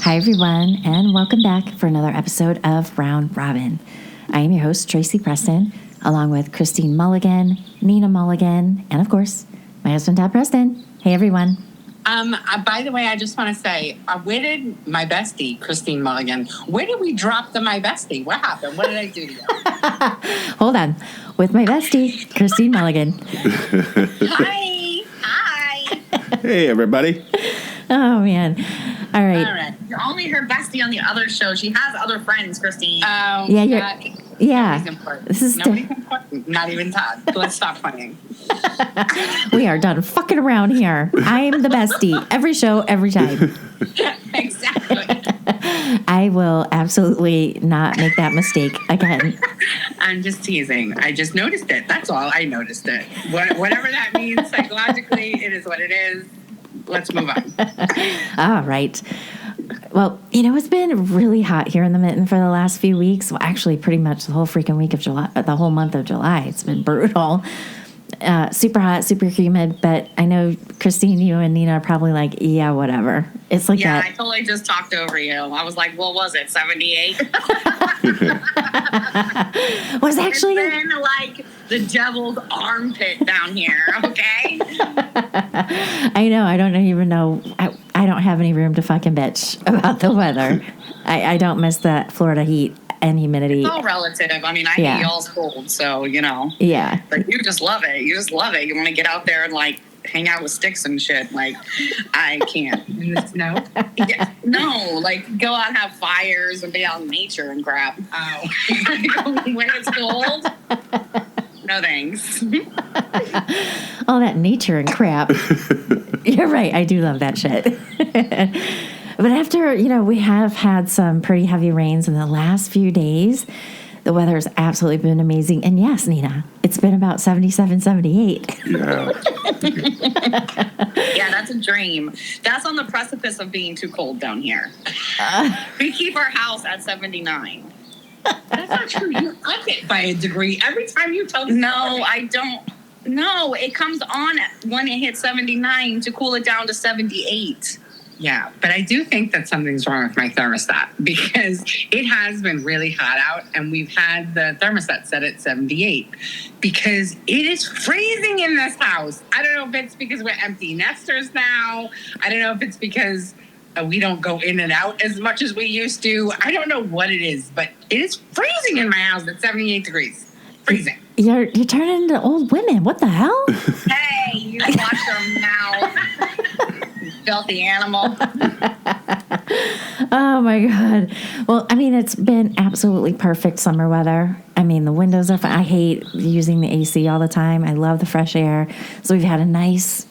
Hi, everyone, and welcome back for another episode of Round Robin. I am your host, Tracy Preston, along with Christine Mulligan, Nina Mulligan, and, of course, my husband, Todd Preston. Hey, everyone. By the way, I just want to say, where did my bestie, Christine Mulligan, where did we drop my bestie? What happened? What did I do to you? Hold on. With my bestie, Christine Mulligan. Hi. Hey, everybody. Oh, man. All right. You're only her bestie on the other show. She has other friends, Christine. Oh, yeah. Nobody's important. This is Nobody's important. Not even Todd. Let's stop playing. We are done fucking around here. I'm the bestie. Every show, every time. Exactly. I will absolutely not make that mistake again. I'm just teasing. I just noticed it. That's all. I noticed it. Whatever that means psychologically, it is what it is. Let's move on. All right. Well, it's been really hot here in the Mitten for the last few weeks. Well, actually, pretty much the whole freaking week of July, the whole month of July. It's been brutal. Super hot, super humid. But I know, Christine, you and Nina are probably like, yeah, whatever. It's like that. I totally just talked over you. I was like, what was it, 78? Was actually it's been like the devil's armpit down here, okay? I know. I don't even know. I don't have any room to fucking bitch about the weather. I don't miss the Florida heat and humidity. It's all relative. I mean, I hate y'all's cold, so, Yeah. But you just love it. You just love it. You want to get out there and, hang out with sticks and shit. I can't. In the snow? Yeah, no, go out and have fires and be out in nature and crap. Oh. When it's cold, no thanks. All that nature and crap. You're right. I do love that shit. But after, we have had some pretty heavy rains in the last few days. The weather has absolutely been amazing. And yes, Nina, it's been about 77, 78. Yeah. Yeah, that's a dream. That's on the precipice of being too cold down here. We keep our house at 79. That's not true. You up it by a degree every time you tell me. No, I don't. No, it comes on when it hits 79 to cool it down to 78. Yeah, but I do think that something's wrong with my thermostat because it has been really hot out and we've had the thermostat set at 78 because it is freezing in this house. I don't know if it's because we're empty nesters now. I don't know if it's because we don't go in and out as much as we used to. I don't know what it is, but it is freezing in my house at 78 degrees. Freezing. You're turning into old women. What the hell? Hey, you watch your mouth. Filthy animal. Oh my God. Well, I mean, it's been absolutely perfect summer weather. I mean, the windows are fine. I hate using the AC all the time. I love the fresh air. So we've had a nice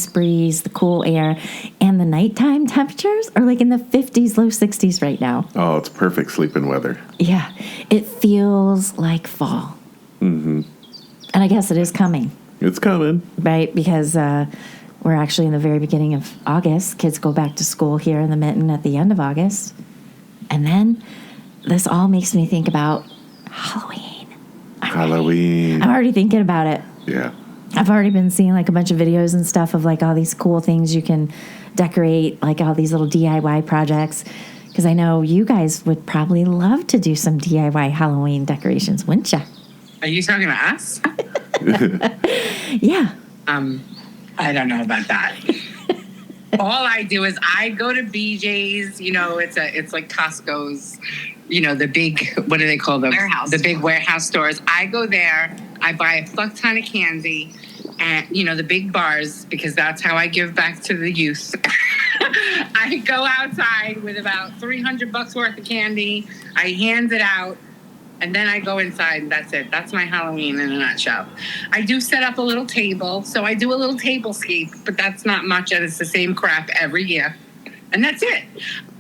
breeze, the cool air, and the nighttime temperatures are in the 50s, low 60s right now. Oh, it's perfect sleeping weather. Yeah. It feels like fall. Mm-hmm. And I guess it is coming. It's coming. Right? Because we're actually in the very beginning of August. Kids go back to school here in the Mitten at the end of August. And then this all makes me think about Halloween. I'm already thinking about it. Yeah. I've already been seeing a bunch of videos and stuff of all these cool things you can decorate, all these little DIY projects. Because I know you guys would probably love to do some DIY Halloween decorations, wouldn't you? Are you talking to us? Yeah. I don't know about that. All I do is I go to BJ's, it's like Costco's, the big, what do they call them? Warehouse. The big warehouse stores. I go there, I buy a fuck ton of candy and, the big bars, because that's how I give back to the youth. I go outside with about $300 worth of candy. I hand it out. And then I go inside, and that's it. That's my Halloween in a nutshell. I do set up a little table, so I do a little tablescape, but that's not much, and it's the same crap every year. And that's it.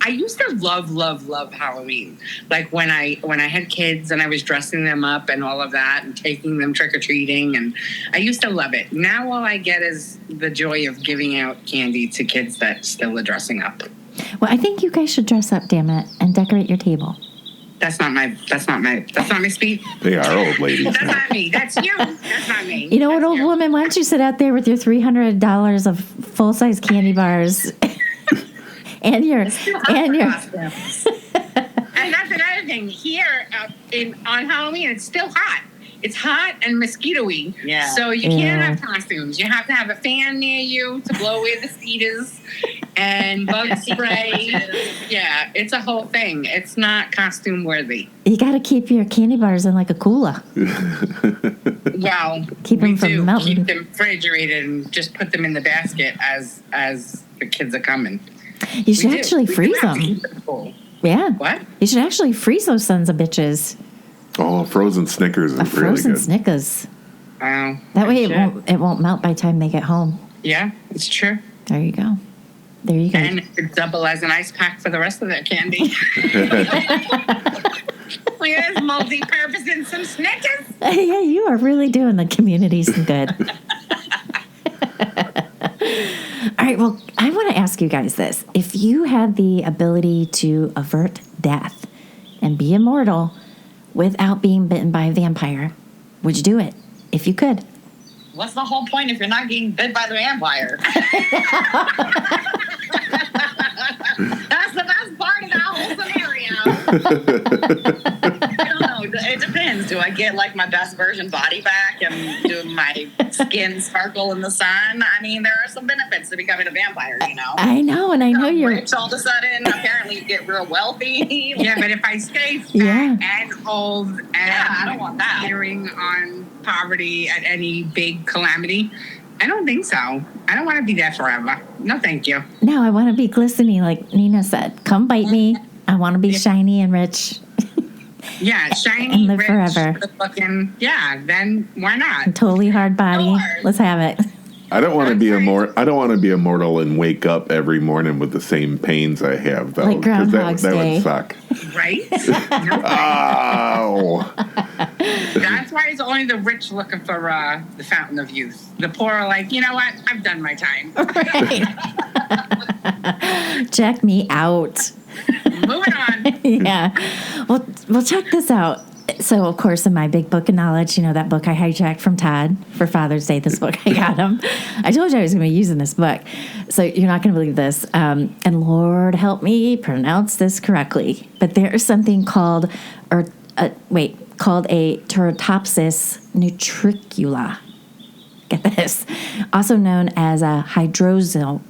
I used to love Halloween. When I had kids and I was dressing them up and all of that and taking them trick-or-treating, and I used to love it. Now all I get is the joy of giving out candy to kids that still are dressing up. Well, I think you guys should dress up, damn it, and decorate your table. That's not my speed. They are old ladies. That's not me. That's you. That's not me. You know what, That's old you. woman? Why don't you sit out there with your $300 of full-size candy bars and your costumes. And that's another thing. Here on Halloween, it's still hot. It's hot and mosquito-y. Yeah. So you can't have costumes. You have to have a fan near you to blow away the mosquitoes and bug spray. Yeah, it's a whole thing. It's not costume worthy. You got to keep your candy bars in like a cooler. Well, Keep we them from do melting. keep them refrigerated and just put them in the basket as the kids are coming. You should We do. actually We do freeze have to them. keep them cool. Yeah. What? You should actually freeze those sons of bitches. Oh, frozen Snickers is A really frozen good. Snickers. Wow. That way Shit. it won't melt by the time they get home. Yeah, it's true. There you go. There you go. And it could double as an ice pack for the rest of their candy. Look at this multi-purpose and some Snickers. Yeah, you are really doing the community some good. All right, well, I want to ask you guys this. If you had the ability to avert death and be immortal without being bitten by a vampire, would you do it? If you could. What's the whole point if you're not getting bit by the vampire? That's the best part of that whole scenario. I don't know. It depends. Do I get like my best version body back and do my skin sparkle in the sun? I mean, there are some benefits to becoming a vampire, you know. I know, and I know you're... Rich all of a sudden. Apparently, you get real wealthy. Yeah, but if I stay fat Yeah. and old and I don't want that. teetering on poverty at any big calamity, I don't think so. I don't want to be there forever. No, thank you. No, I want to be glistening, like Nina said. Come bite me. I want to be shiny and rich. Yeah, shiny, And live rich, forever. fucking, yeah, then why not? Totally hard body. Sure. Let's have it. I don't want to be I don't want to be immortal and wake up every morning with the same pains I have though. Like 'cause Groundhog's that Day. would suck. Right? No, Oh. that's why it's only the rich looking for the fountain of youth. The poor are like, you know what? I've done my time. Right. Check me out. Moving on. Yeah. Well, check this out. So, of course, in my big book of knowledge, you know, that book I hijacked from Todd for Father's Day, this book I got him. I told you I was going to be using this book. So you're not going to believe this. And Lord help me pronounce this correctly. But there is something called a Teratopsis nutricula. Get this. Also known as a hydrozoan,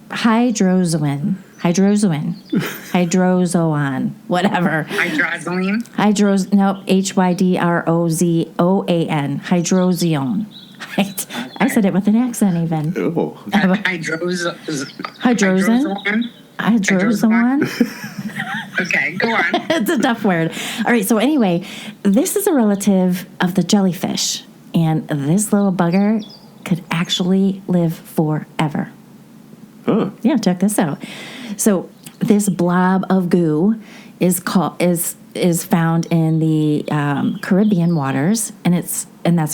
whatever. Hydrozoline. Hydrozoan. Hydrozione. Right. I said it with an accent even. Oh. Hydrozen? Hydrozoan. Hydrozoan. Okay, go on. It's a tough word. All right, so anyway, this is a relative of the jellyfish. And this little bugger could actually live forever. Huh. Yeah, check this out. So this blob of goo is found in the Caribbean waters, and that's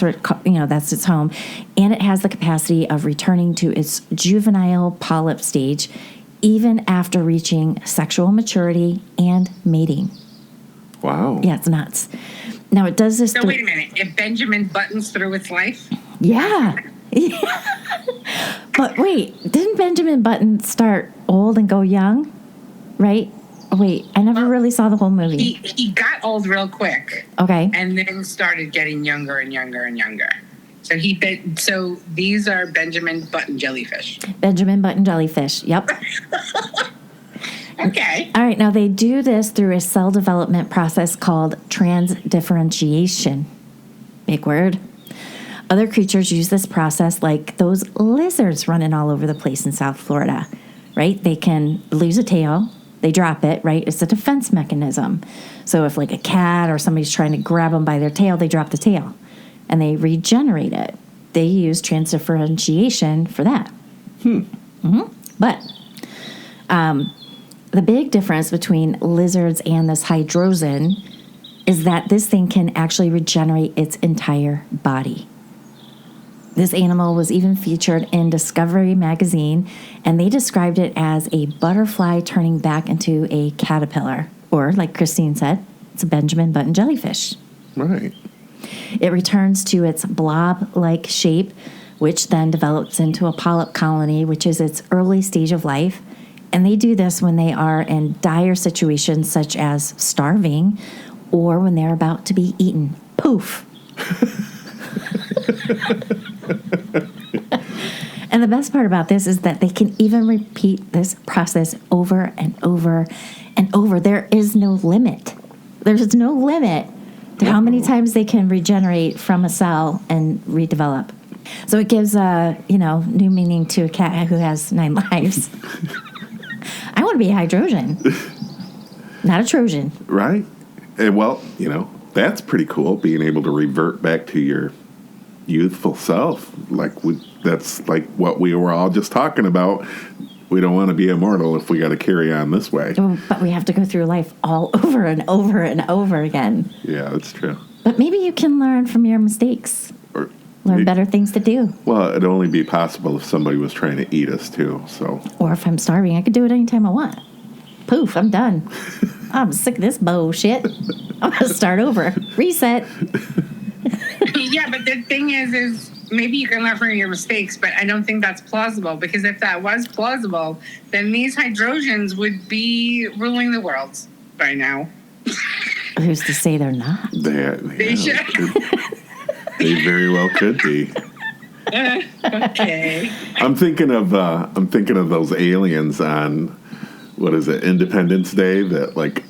where that's its home, and it has the capacity of returning to its juvenile polyp stage, even after reaching sexual maturity and mating. Wow. Yeah, it's nuts. Now it does this. So wait a minute. If Benjamin buttons through its life, Yeah. But wait, didn't Benjamin Button start old and go young? Right? Oh, wait, I never really saw the whole movie. he got old real quick Okay. and then started getting younger and younger and younger. So these are Benjamin Button jellyfish. Benjamin Button jellyfish. Yep. Okay. All right. Now they do this through a cell development process called transdifferentiation. Big word. Other creatures use this process, like those lizards running all over the place in South Florida, right? They can lose a tail, they drop it, right? It's a defense mechanism. So if like a cat or somebody's trying to grab them by their tail, they drop the tail and they regenerate it. They use transdifferentiation for that. But the big difference between lizards and this hydrozoan is that this thing can actually regenerate its entire body. This animal was even featured in Discovery magazine, and they described it as a butterfly turning back into a caterpillar, or like Christine said, it's a Benjamin Button jellyfish. Right. It returns to its blob-like shape, which then develops into a polyp colony, which is its early stage of life, And they do this when they are in dire situations such as starving or when they're about to be eaten. Poof. And the best part about this is that they can even repeat this process over and over and over. There is no limit. There's no limit to how many times they can regenerate from a cell and redevelop. So it gives new meaning to a cat who has 9 lives. I want to be a hydrogen, not a Trojan. Right? And well, that's pretty cool, being able to revert back to your youthful self. That's like what we were all just talking about. We don't want to be immortal if we got to carry on this way. But we have to go through life all over and over and over again. Yeah, that's true. But maybe you can learn from your mistakes. Learn better things to do. Well, it'd only be possible if somebody was trying to eat us, too. So, or if I'm starving, I could do it anytime I want. Poof, I'm done. I'm sick of this bullshit. I'm going to start over. Reset. Yeah, but the thing is maybe you can learn from your mistakes, but I don't think that's plausible, because if that was plausible, then these hydrogens would be ruling the world by now. Who's to say they're not? They should. They very well could be. Okay. I'm thinking of those aliens on, what is it, Independence Day, that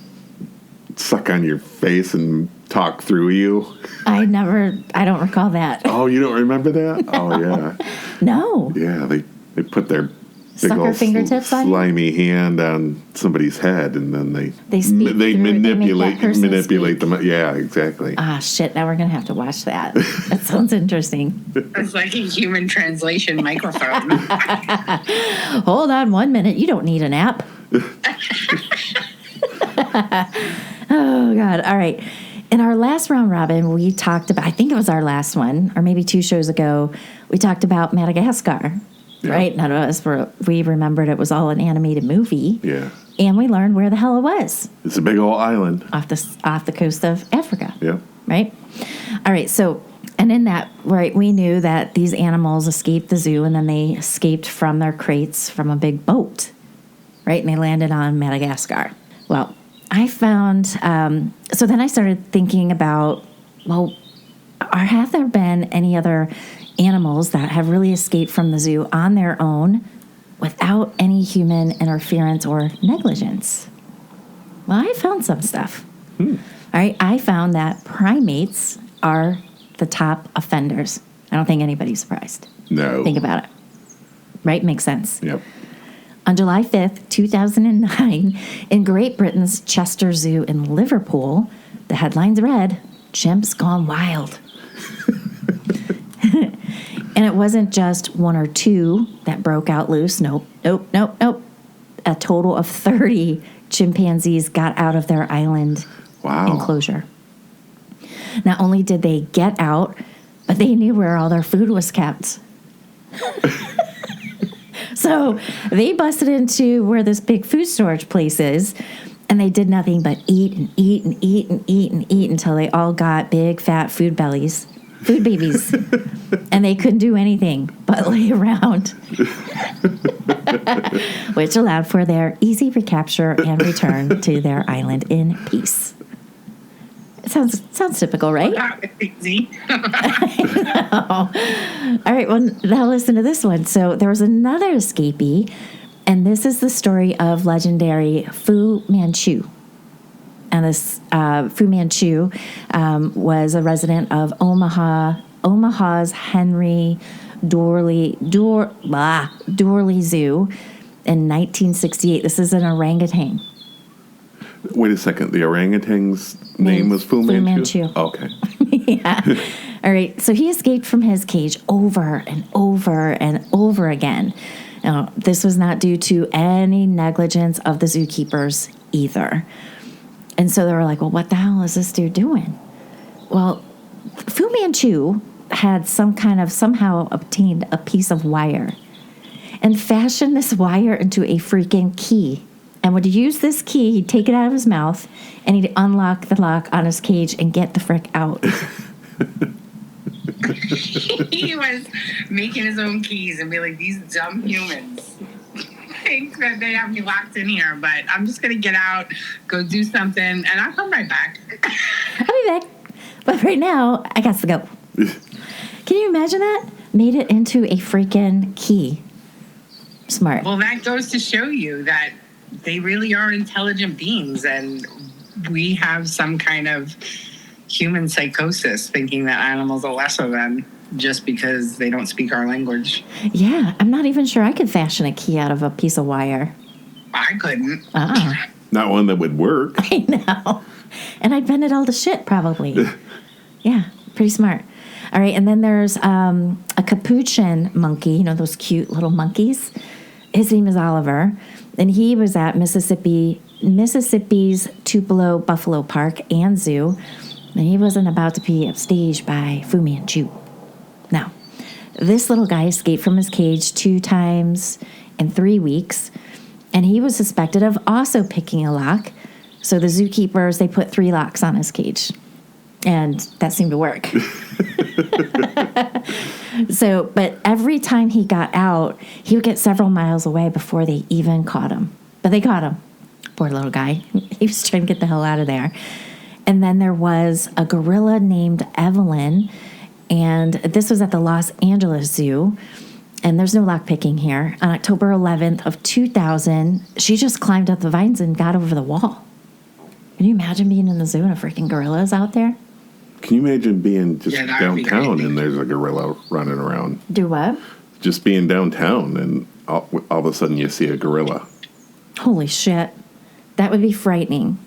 suck on your face and talk through you. I don't recall that. Oh, you don't remember that? Oh, yeah. No. Yeah, they put their big Sucker old fingertips on you? slimy hand on somebody's head, and then they manipulate them. Yeah, exactly. Ah, shit. Now we're going to have to watch that. That sounds interesting. It's like a human translation microphone. Hold on 1 minute. You don't need an app. Oh, God. All right. In our last round robin, we talked about, I think it was our last one, or maybe 2 shows ago, we talked about Madagascar. Yeah. Right? None of us we remembered it was all an animated movie. Yeah. And we learned where the hell it was. It's a big old island. Off the coast of Africa. Yeah. Right? All right. So, and in that, right, we knew that these animals escaped the zoo and then they escaped from their crates from a big boat. Right? And they landed on Madagascar. Well, I found, so then I started thinking about, well, have there been any other animals that have really escaped from the zoo on their own without any human interference or negligence? Well, I found some stuff. All right, I found that primates are the top offenders. I don't think anybody's surprised. No. Think about it. Right? Makes sense. Yep. On July 5th, 2009, in Great Britain's Chester Zoo in Liverpool, the headlines read, "Chimps Gone Wild." And it wasn't just 1 or 2 that broke out loose. Nope. A total of 30 chimpanzees got out of their island enclosure. Not only did they get out, but they knew where all their food was kept. So they busted into where this big food storage place is, and they did nothing but eat and eat and eat and eat and eat until they all got big, fat food babies. And they couldn't do anything but lay around, which allowed for their easy recapture and return to their island in peace. It sounds typical, right? That was easy. I know. All right, well, now listen to this one. So there was another escapee, and this is the story of legendary Fu Manchu. And this Fu Manchu was a resident of Omaha's Henry Doorly Zoo in 1968. This is an orangutan. Wait a second. The orangutan's name was Fu Manchu? Okay. Yeah. All right. So he escaped from his cage over and over and over again. Now, this was not due to any negligence of the zookeepers either. And so they were like, well, what the hell is this dude doing? Well, Fu Manchu had somehow obtained a piece of wire and fashioned this wire into a freaking key. And would use this key, he'd take it out of his mouth, and he'd unlock the lock on his cage and get the frick out. He was making his own keys and be like, these dumb humans. think that they have me locked in here, but I'm just going to get out, go do something, and I'll come right back. I'll be back. But right now, I got to go. Can you imagine that? Made it into a freaking key. Smart. Well, that goes to show you that they really are intelligent beings, and we have some kind of human psychosis thinking that animals are lesser than just because they don't speak our language. Yeah, I'm not even sure I could fashion a key out of a piece of wire. I couldn't. Not one that would work. I know. And I'd bend it all to shit, probably. Yeah, pretty smart. All right, and then there's a capuchin monkey, you know, those cute little monkeys. His name is Oliver, and he was at Mississippi's Tupelo Buffalo Park and Zoo, and he wasn't about to be upstaged by Fu Manchu. Now, this little guy escaped from his cage 2 times in 3 weeks, and he was suspected of also picking a lock. So the zookeepers, they put 3 locks on his cage, and that seemed to work. But every time he got out, he would get several miles away before they even caught him. But they caught him. Poor little guy. He was trying to get the hell out of there. And then there was a gorilla named Evelyn, and this was at the Los Angeles Zoo. And there's no lock picking here. On October 11th of 2000, she just climbed up the vines and got over the wall. Can you imagine being in the zoo and a freaking gorilla's out there? Can you imagine being just that would be downtown crazy. and there's a gorilla running around? Do what? Just being downtown and all of a sudden you see a gorilla. Holy shit. That would be frightening.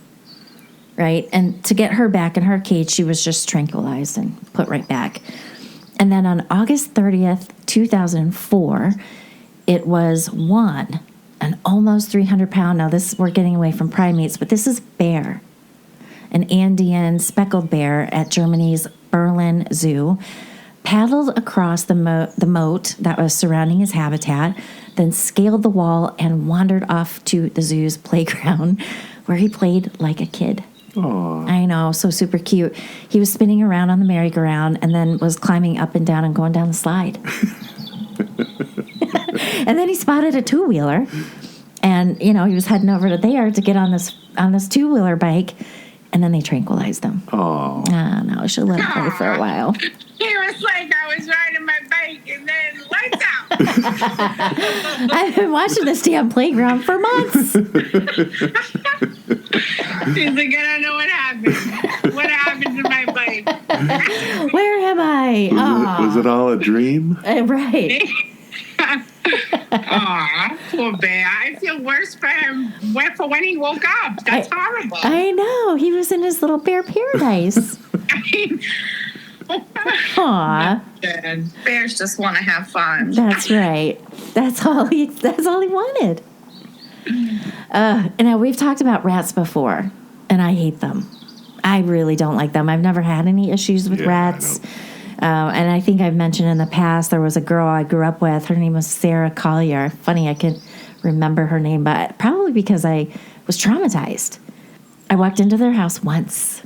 Right? And to get her back in her cage, she was just tranquilized and put right back. And then on August 30th, 2004, it was Juan, an almost 300-pound, now this, we're getting away from primates, but this is bear, an Andean speckled bear at Germany's Berlin Zoo, paddled across the moat that was surrounding his habitat, then scaled the wall and wandered off to the zoo's playground, where he played like a kid. Aww. I know, so super cute. He was spinning around on the merry-go-round and then was climbing up and down and going down the slide. And then he spotted a two-wheeler, and he was heading over to there to get on this two-wheeler bike, and then they tranquilized him. Oh. No, I should let him play for a while. He was like, I was riding my bike, and then lights out. I've been watching this damn playground for months. He's like, I don't know what happened. What happened to my bike? Where am I? Was it all a dream? Right. Aw, poor bear. I feel worse for him for when he woke up. That's horrible. I know. He was in his little bear paradise. Aw. Bears just want to have fun. That's right. That's all he wanted. And now we've talked about rats before, and I hate them. I really don't like them. I've never had any issues with rats. And I think I've mentioned in the past, there was a girl I grew up with. Her name was Sarah Collier. Funny, I can remember her name, but probably because I was traumatized. I walked into their house once,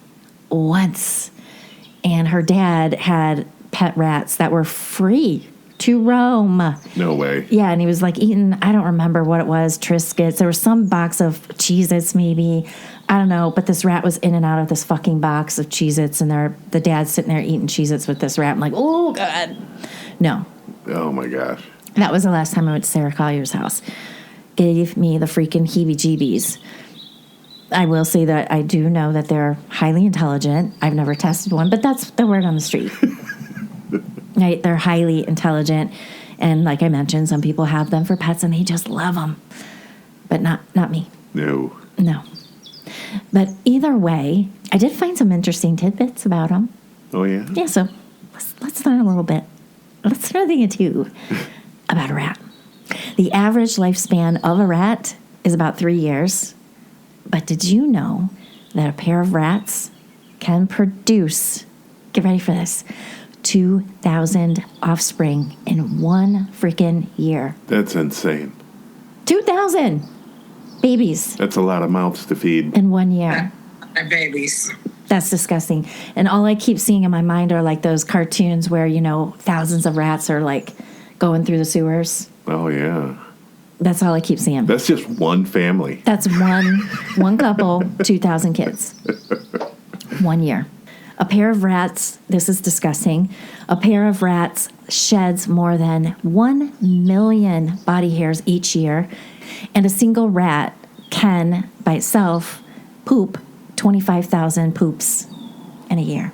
and her dad had pet rats that were free to roam. No way. Yeah, and he was like eating, I don't remember what it was, Triscuits. There was some box of Cheez-Its maybe. I don't know, but this rat was in and out of this fucking box of Cheez-Its, and the dad's sitting there eating Cheez-Its with this rat. I'm like, oh, God. No. Oh, my gosh. That was the last time I went to Sarah Collier's house. Gave me the freaking heebie-jeebies. I will say that I do know that they're highly intelligent. I've never tested one, but that's the word on the street. Right? They're highly intelligent. And like I mentioned, some people have them for pets and they just love them. But not me. No. No. But either way, I did find some interesting tidbits about them. Oh, yeah? Yeah, so let's learn a little bit. Let's learn a thing or two about a rat. The average lifespan of a rat is about 3 years. But did you know that a pair of rats can produce, get ready for this, 2,000 offspring in one freaking year? That's insane. 2,000 babies That's a lot of mouths to feed. in 1 year. My babies. That's disgusting. And all I keep seeing in my mind are like those cartoons where, thousands of rats are like going through the sewers. Oh, yeah. That's all I keep seeing. That's just one family. That's one couple, 2,000 kids. 1 year. A pair of rats, this is disgusting, a pair of rats sheds more than 1 million body hairs each year, and a single rat can, by itself, poop 25,000 poops in a year.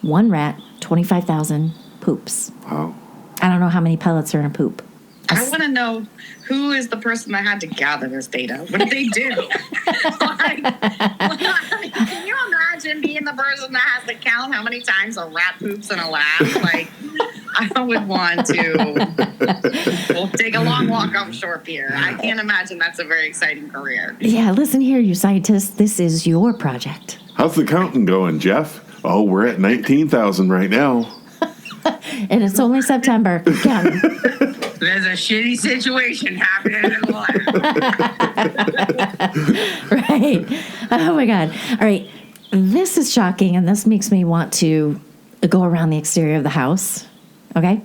One rat, 25,000 poops. Wow. I don't know how many pellets are in a poop. I want to know who is the person that had to gather this data. What did they do? Can you imagine being the person that has to count how many times a rat poops in a lab? Like, I would want to take a long walk offshore pier. I can't imagine that's a very exciting career. Yeah, listen here, you scientists. This is your project. How's the counting going, Jeff? Oh, we're at 19,000 right now. And it's only September. Keep counting. There's a shitty situation happening in the lab. Right. Oh, my God. All right. This is shocking, and this makes me want to go around the exterior of the house. Okay?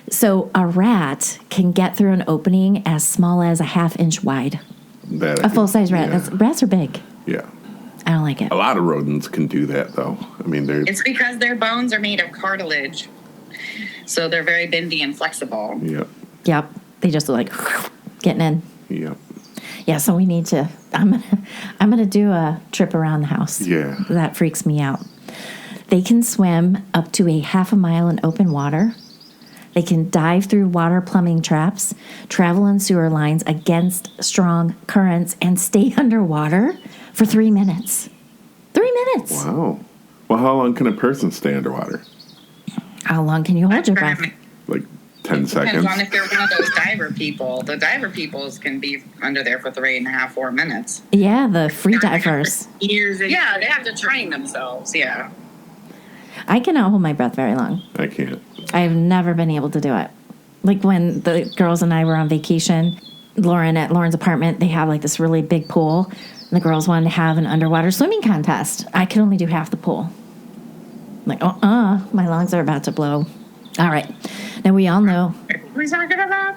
So a rat can get through an opening as small as a half-inch wide. A full-size rat. Yeah. Rats are big. Yeah. I don't like it. A lot of rodents can do that, though. I mean, they're... It's because their bones are made of cartilage. So they're very bendy and flexible. Yep. Yep. They just like getting in. Yep. Yeah, so we need to I'm gonna do a trip around the house. Yeah. That freaks me out. They can swim up to a half a mile in open water. They can dive through water plumbing traps, travel in sewer lines against strong currents, and stay underwater for 3 minutes. 3 minutes. Wow. Well, how long can a person stay underwater? How long can you hold your breath? Like 10 Depends seconds? on if you're one of those diver people. The diver peoples can be under there for 3.5, 4 minutes. Yeah, the free divers. Yeah, they have to train themselves. Yeah. I cannot hold my breath very long. I can't. I've never been able to do it. Like when the girls and I were on vacation, at Lauren's apartment, they have like this really big pool. And the girls wanted to have an underwater swimming contest. I could only do half the pool. I'm like, my lungs are about to blow. All right. Now we all know. What are we talking about?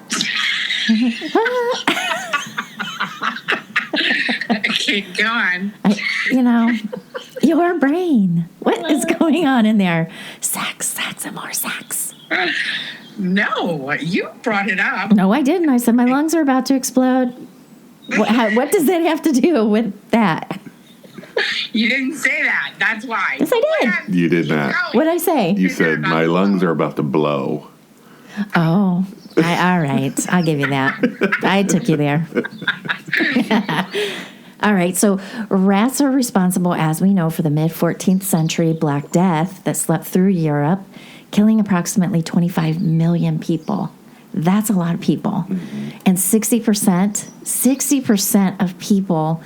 Keep going. Your brain. What is going on in there? Sex and more sex. No, you brought it up. No, I didn't. I said my lungs are about to explode. What does that have to do with that? You didn't say that. That's why. Yes, I did. You did not. What'd I say? You said, my lungs are about to blow. Oh, all right. I'll give you that. I took you there. All right. So rats are responsible, as we know, for the mid-14th century Black Death that swept through Europe, killing approximately 25 million people. That's a lot of people. Mm-hmm. And 60% of people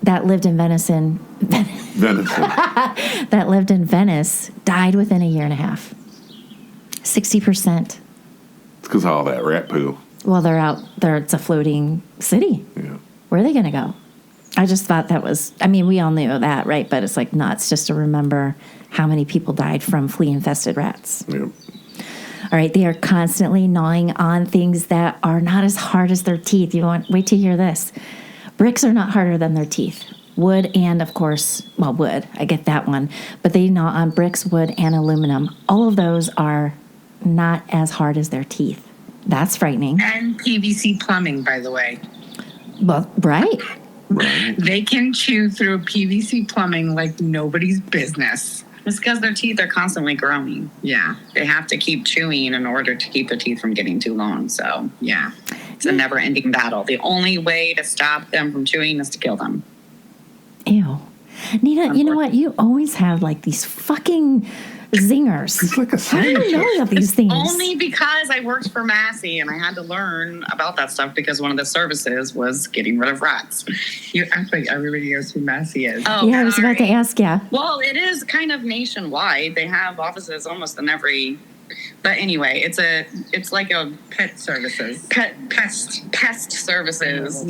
that lived in Venison that lived in Venice died within a year and a half. 60%. It's because of all that rat poo. Well, they're out there. It's a floating city. Yeah. Where are they going to go? I just thought that was, we all knew that, right? But it's like nuts just to remember how many people died from flea-infested rats. Yep. All right, they are constantly gnawing on things that are not as hard as their teeth. Wait to hear this. Bricks are not harder than their teeth. Wood and, of course, wood. I get that one. But they gnaw on bricks, wood, and aluminum. All of those are not as hard as their teeth. That's frightening. And PVC plumbing, by the way. Well, right. They can chew through PVC plumbing like nobody's business. It's because their teeth are constantly growing. Yeah. They have to keep chewing in order to keep their teeth from getting too long. So, yeah. It's a never-ending battle. The only way to stop them from chewing is to kill them. Ew. Nina, you know what? You always have like these fucking zingers. It's like a How do you know of these things? Only because I worked for Massey and I had to learn about that stuff because one of the services was getting rid of rats. You act like everybody knows who Massey is. Oh, yeah, I was about to ask you. Well, it is kind of nationwide. They have offices almost in every. But anyway, it's like a Pet services. pest services.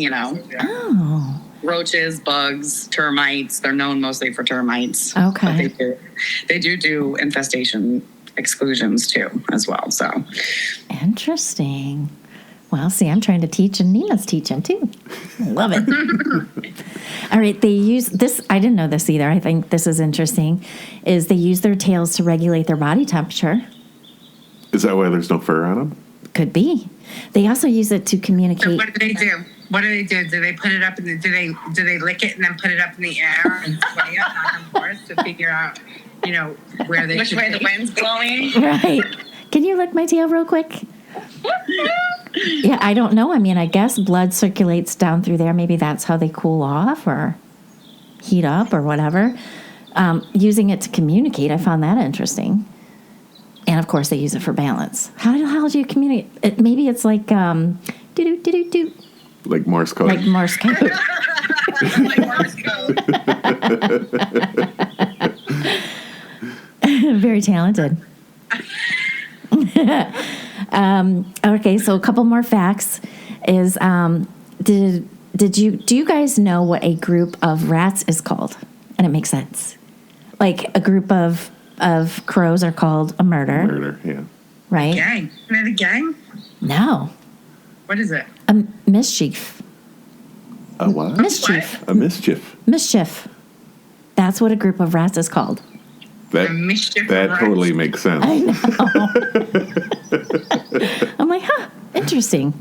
Oh. Roaches, bugs, termites. They're known mostly for termites. Okay. But they do infestation exclusions too, as well. So Interesting. Well, see, I'm trying to teach, and Nina's teaching too. Love it. All right, they use this. I didn't know this either. I think this is interesting. Is they use their tails to regulate their body temperature. Is that why there's no fur on them? Could be. They also use it to So communicate. what do they do? What do they do? Do they put it up in the? Do they lick it and then put it up in the air and sway it back and forth to figure out, where they Which should way the be? wind's blowing? Right. Can you lick my tail real quick? Yeah, I don't know. I mean, I guess blood circulates down through there. Maybe that's how they cool off or heat up or whatever. Using it to communicate, I found that interesting. And of course, they use it for balance. How do you communicate? Maybe it's like do-do-do-do-do. Like Morse code. Like Morse code. Like Morse code. Very talented. Okay, so a couple more facts is do you guys know what a group of rats is called? And it makes sense. Like a group of crows are called a murder, Murder, yeah. right? Gang. Isn't it a gang? No, What is it? a mischief. A what? Mischief. A mischief. Mischief. That's what a group of rats is called. That A mischief that rats. totally makes sense. I know. I'm like, interesting.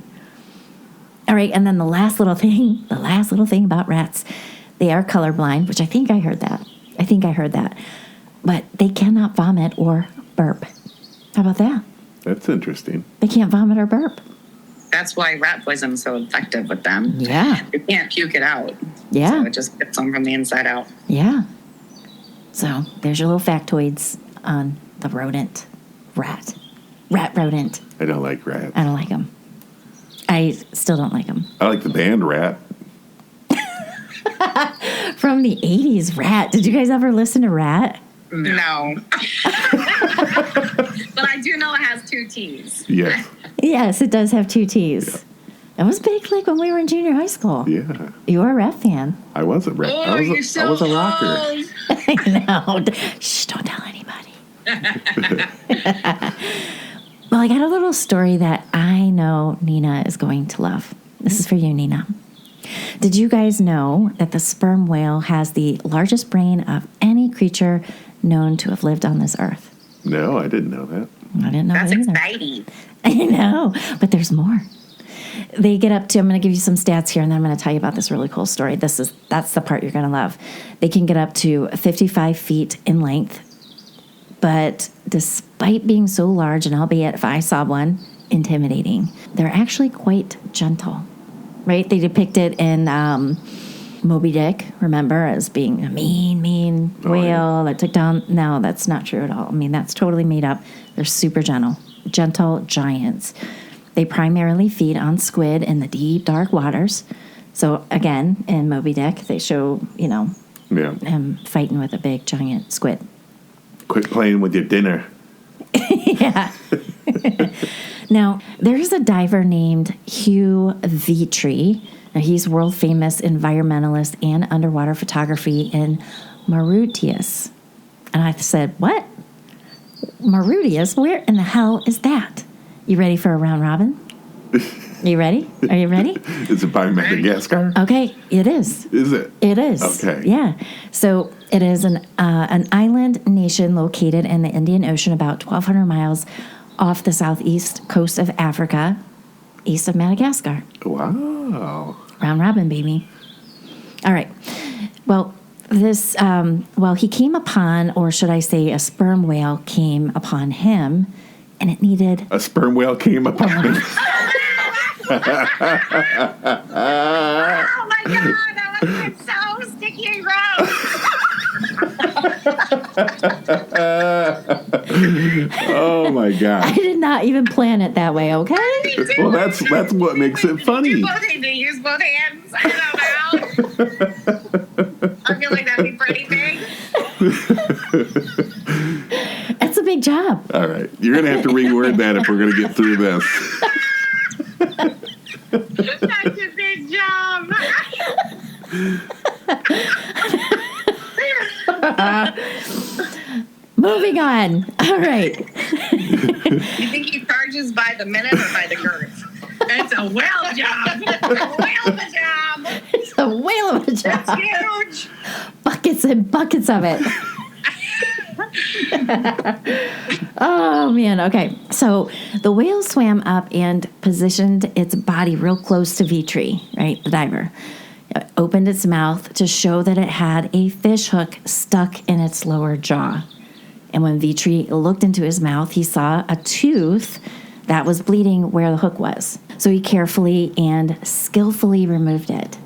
All right, and then the last little thing about rats, they are colorblind, which I think I heard that. But they cannot vomit or burp. How about that? That's interesting. They can't vomit or burp. That's why rat poison is so effective with them. Yeah. You can't puke it out. Yeah. So it just gets them from the inside out. Yeah. So there's your little factoids on the rodent. Rat rodent. I don't like rats. I don't like them. I still don't like them. I like the band Rat. From the 80s, Rat. Did you guys ever listen to Rat? No. But I do know it has 2 T's. Yes. Yes, it does have 2 T's. It was big like when we were in junior high school. Yeah. You were a Rat fan. I was a rat. Oh, I you're was so a rocker. old. I know. Shh, don't tell anybody. Well, I got a little story that I know Nina is going to love. This is for you, Nina. Did you guys know that the sperm whale has the largest brain of any creature known to have lived on this earth? No, I didn't know that. I didn't know That's that either. exciting. I know, but there's more. They get up to, I'm going to give you some stats here, and then I'm going to tell you about this really cool story. That's the part you're going to love. They can get up to 55 feet in length, but despite being so large, and albeit if I saw one, intimidating, they're actually quite gentle, right? They depict it in Moby Dick, remember, as being a mean whale that took down. No, that's not true at all. I mean, that's totally made up. They're super gentle giants. They primarily feed on squid in the deep, dark waters. So again, in Moby Dick, they show, Yeah. him fighting with a big, giant squid. Quit playing with your dinner. Yeah. Now, there's a diver named Hugh Vitry. Now, he's world famous environmentalist and underwater photography in Mauritius. And I said, what? Mauritius? Where in the hell is that? You ready for a round robin? You ready? Are you ready? Is it by Madagascar? Okay, it is. Is it? It is. Okay. Yeah. So it is an island nation located in the Indian Ocean, about 1,200 miles off the southeast coast of Africa, east of Madagascar. Wow. Round robin, baby. All right. Well, he came upon, or should I say, a sperm whale came upon him, and it needed. A sperm whale came upon me. Oh my God, that was so sticky and gross. Oh my I God. did not even plan it that way. Okay. Well, that's what makes it funny. Do you use both hands? I don't know. I feel like that'd be pretty big. That's a big job. All right, you're gonna have to reword that if we're gonna get through this. That's a big job. Moving on. All right. You think he charges by the minute or by the girth? It's a whale job. Whale of a job. It's a whale of a job. It's huge. Buckets and buckets of it. Oh, man. Okay. So the whale swam up and positioned its body real close to Vitri, right? The diver. It opened its mouth to show that it had a fish hook stuck in its lower jaw. And when Vitri looked into his mouth, he saw a tooth that was bleeding where the hook was. So he carefully and skillfully removed it.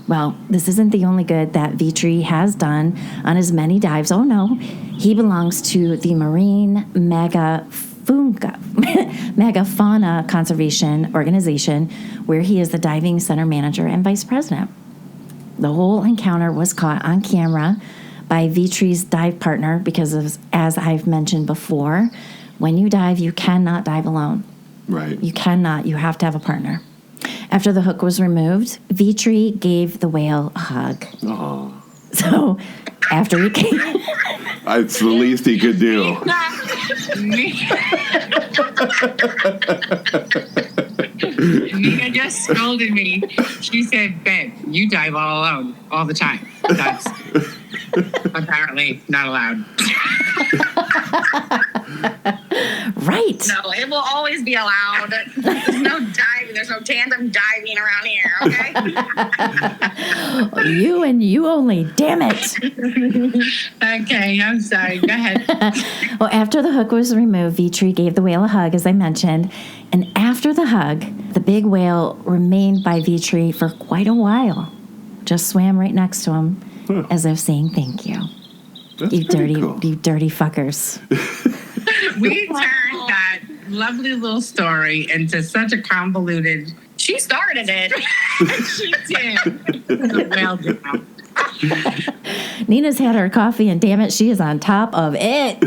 Well, this isn't the only good that Vitri has done on his many dives. Oh, no. He belongs to the Marine Megafauna Conservation Organization, where he is the diving center manager and vice president. The whole encounter was caught on camera by Vitri's dive partner because, as I've mentioned before, when you dive, you cannot dive alone. Right. You cannot. You have to have a partner. After the hook was removed, Vitri gave the whale a hug. Aw. So after he came... It's the least he could do. Nina just scolded me. She said, babe, you dive all alone all the time. That's apparently not allowed. Right. No, it will always be allowed. There's no diving. There's no tandem diving around here, okay? You and you only. Damn it. Okay, I'm sorry. Go ahead. Well, after the hook was removed, Vitri gave the whale a hug, as I mentioned. And after the hug, the big whale remained by Vitri for quite a while. Just swam right next to him, as if saying thank you. That's You pretty dirty, cool. you dirty fuckers. We turned that lovely little story into such a convoluted. She started it. She did. Well done. Nina's had her coffee, and damn it, she is on top of it.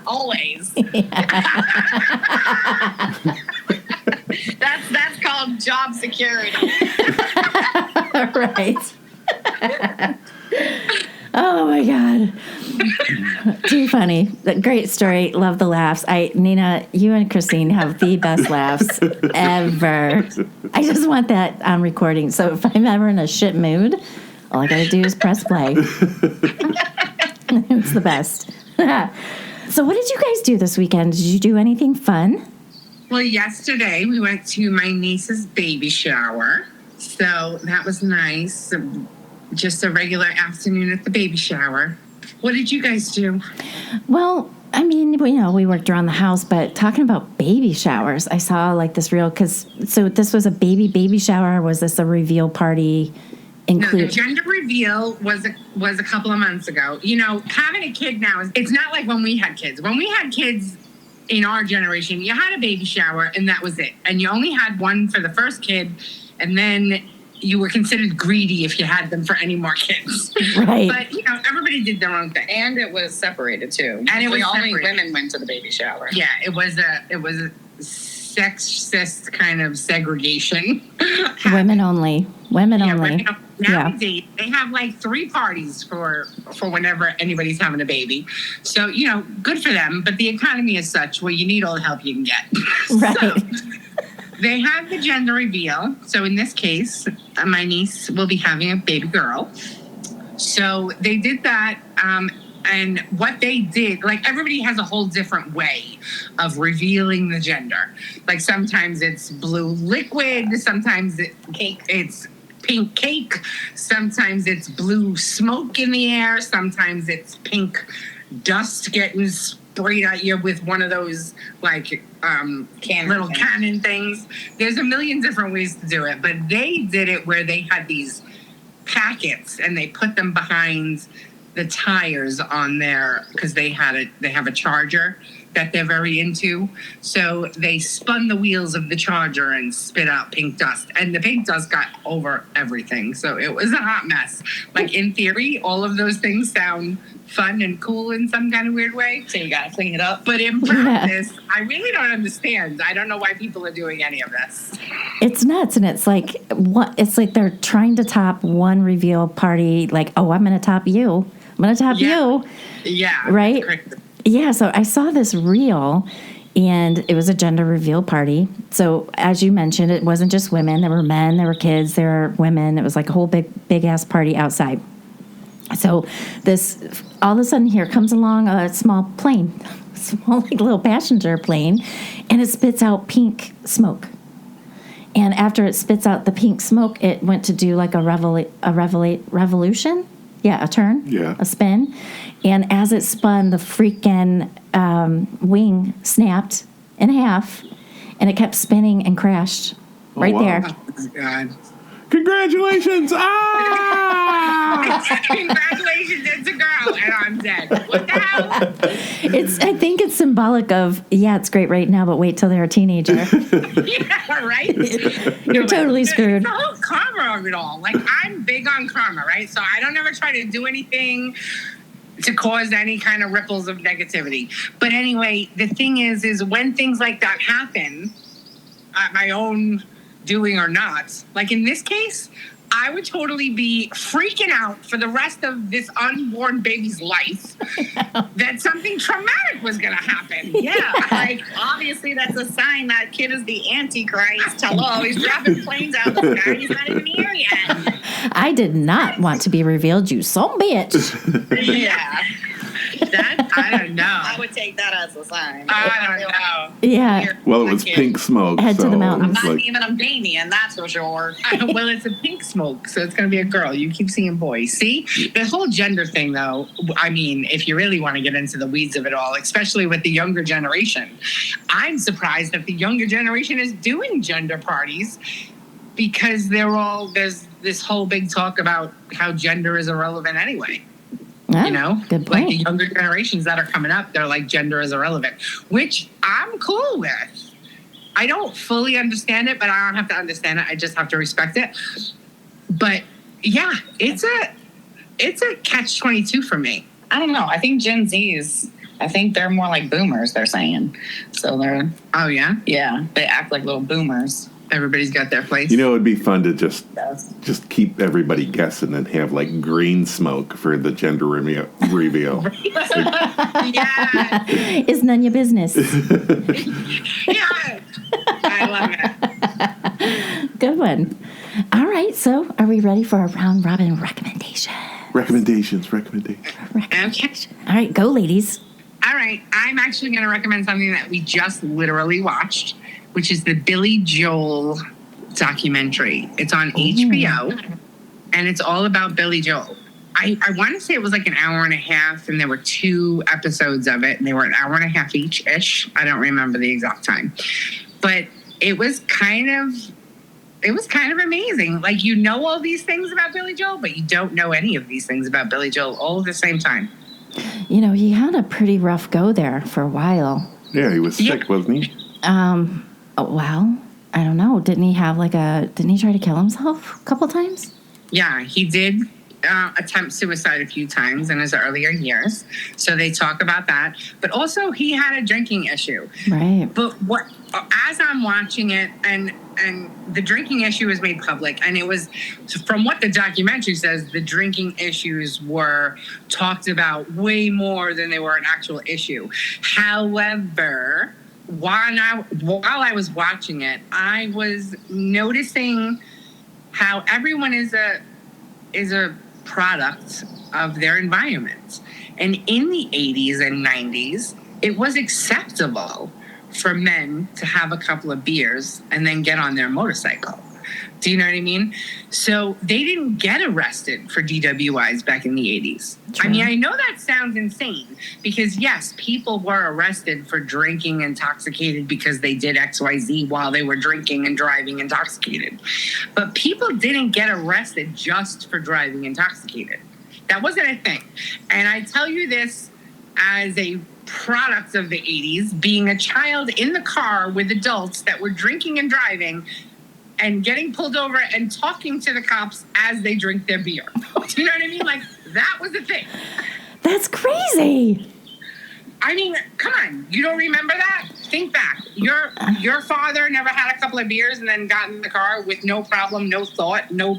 Always. That's called job security. Right. Oh my God. Too funny. Great story. Love the laughs. Nina, you and Christine have the best laughs ever. I just want that on recording. So if I'm ever in a shit mood, all I gotta do is press play. It's the best. So what did you guys do this weekend? Did you do anything fun? Well, yesterday we went to my niece's baby shower. So that was nice. Just a regular afternoon at the baby shower. What did you guys do? Well, I mean, we worked around the house, but talking about baby showers, I saw like this reel so this was a baby shower. Or was this a reveal party? No, the gender reveal was a couple of months ago. Having a kid now it's not like when we had kids. When we had kids in our generation, you had a baby shower and that was it. And you only had one for the first kid, and then you were considered greedy if you had them for any more kids. Right. But, everybody did their own thing. And it was separated too. And it was only separated. women went to the baby shower. Yeah, it was a sexist kind of segregation. Women only. Women only. Nowadays, they have like 3 parties for whenever anybody's having a baby. So, good for them. But the economy is such where you need all the help you can get. Right. So, they had the gender reveal. So in this case, my niece will be having a baby girl. So they did that. And what they did, like everybody has a whole different way of revealing the gender. Like sometimes it's blue liquid, sometimes it's pink cake, sometimes it's blue smoke in the air, sometimes it's pink dust getting sprayed at you with one of those like little cannon things. There's a million different ways to do it, but they did it where they had these packets and they put them behind the tires on there because they have a charger that they're very into. So they spun the wheels of the charger and spit out pink dust, and the pink dust got over everything. So it was a hot mess. Like in theory, all of those things sound fun and cool in some kind of weird way. So you gotta clean it up. But in practice, I really don't understand. I don't know why people are doing any of this. It's nuts, and it's like they're trying to top one reveal party. Like, oh, I'm going to top you. I'm going to top you. Yeah. Right? Yeah, so I saw this reel, And it was a gender reveal party. So as you mentioned, it wasn't just women. There were men, there were kids, there were women. It was like a whole big ass party outside. So this, all of a sudden here comes along a small plane, small like little passenger plane, and it spits out pink smoke. And after it spits out the pink smoke, it went to do like a revolution. Yeah, a turn. Yeah. A spin. And as it spun, the freaking wing snapped in half, and it kept spinning and crashed right wow. there. Oh, my God. Congratulations! Ah! Congratulations, it's a girl, and I'm dead. What the hell? I think it's symbolic of, yeah, it's great right now, but wait till they're a teenager. Yeah, right? You're totally screwed. The whole karma of it all. Like, I'm big on karma, right? So I don't ever try to do anything to cause any kind of ripples of negativity. But anyway, the thing is when things like that happen, at my own doing or not, like in this case, I would totally be freaking out for the rest of this unborn baby's life that something traumatic was going to happen. Yeah, like obviously that's a sign that kid is the Antichrist. Hello, he's dropping planes out of the sky. He's not even here yet. I did not want to be revealed, you son bitch. Yeah, That, I don't know. I would take that as a sign. I don't know. Yeah. Well, it was pink smoke. Head to the so mountains. it's Not like, even a Damien, that's for sure. Well, it's a pink smoke, so it's going to be a girl. You keep seeing boys. See? The whole gender thing, though, I mean, if you really want to get into the weeds of it all, especially with the younger generation, I'm surprised that the younger generation is doing gender parties because there's this whole big talk about how gender is irrelevant anyway. Yeah, You know, good like point. the younger generations that are coming up, they're like gender is irrelevant, which I'm cool with. I don't fully understand it, but I don't have to understand it. I just have to respect it. But yeah, it's a catch-22 for me. I don't know. I think Gen Zs, I think they're more like boomers, they're saying. So they're, Oh yeah, they act like little boomers. everybody's got their place. you know, it'd be fun to just Yes. keep everybody guessing and have like green smoke for the gender reveal. Yeah, It's none of your business. yeah, I love it. Good one. All right, so are we ready for a round robin recommendation? Recommendations. Okay. All right, go, ladies. All right, I'm actually going to recommend something that we just literally watched, which is the Billy Joel documentary. It's on HBO, and it's all about Billy Joel. I want to say it was like an hour and a half, and there were 2 episodes of it, and they were an hour and a half each-ish. I don't remember the exact time. But it was kind of amazing. Like, you know all these things about Billy Joel, but you don't know any of these things about Billy Joel all at the same time. You know, he had a pretty rough go there for a while. Yeah, he was sick, wasn't he? Oh, well, I don't know. Didn't he try to kill himself a couple times? Yeah, he did attempt suicide a few times in his earlier years. So they talk about that. But also he had a drinking issue. Right. But as I'm watching it, and the drinking issue was made public, and it was, from what the documentary says, the drinking issues were talked about way more than they were an actual issue. However, while I was watching it, I was noticing how everyone is a product of their environment. And in the 80s and 90s, it was acceptable for men to have a couple of beers and then get on their motorcycle. Do you know what I mean? So they didn't get arrested for DWIs back in the 80s. True. I mean, I know that sounds insane because, yes, people were arrested for drinking intoxicated because they did XYZ while they were drinking and driving intoxicated. But people didn't get arrested just for driving intoxicated. That wasn't a thing. And I tell you this as a product of the 80s, being a child in the car with adults that were drinking and driving and getting pulled over and talking to the cops as they drink their beer. Do you know what I mean? Like, that was the thing. That's crazy. I mean, come on. You don't remember that? Think back. Your father never had a couple of beers and then got in the car with no problem, no thought, no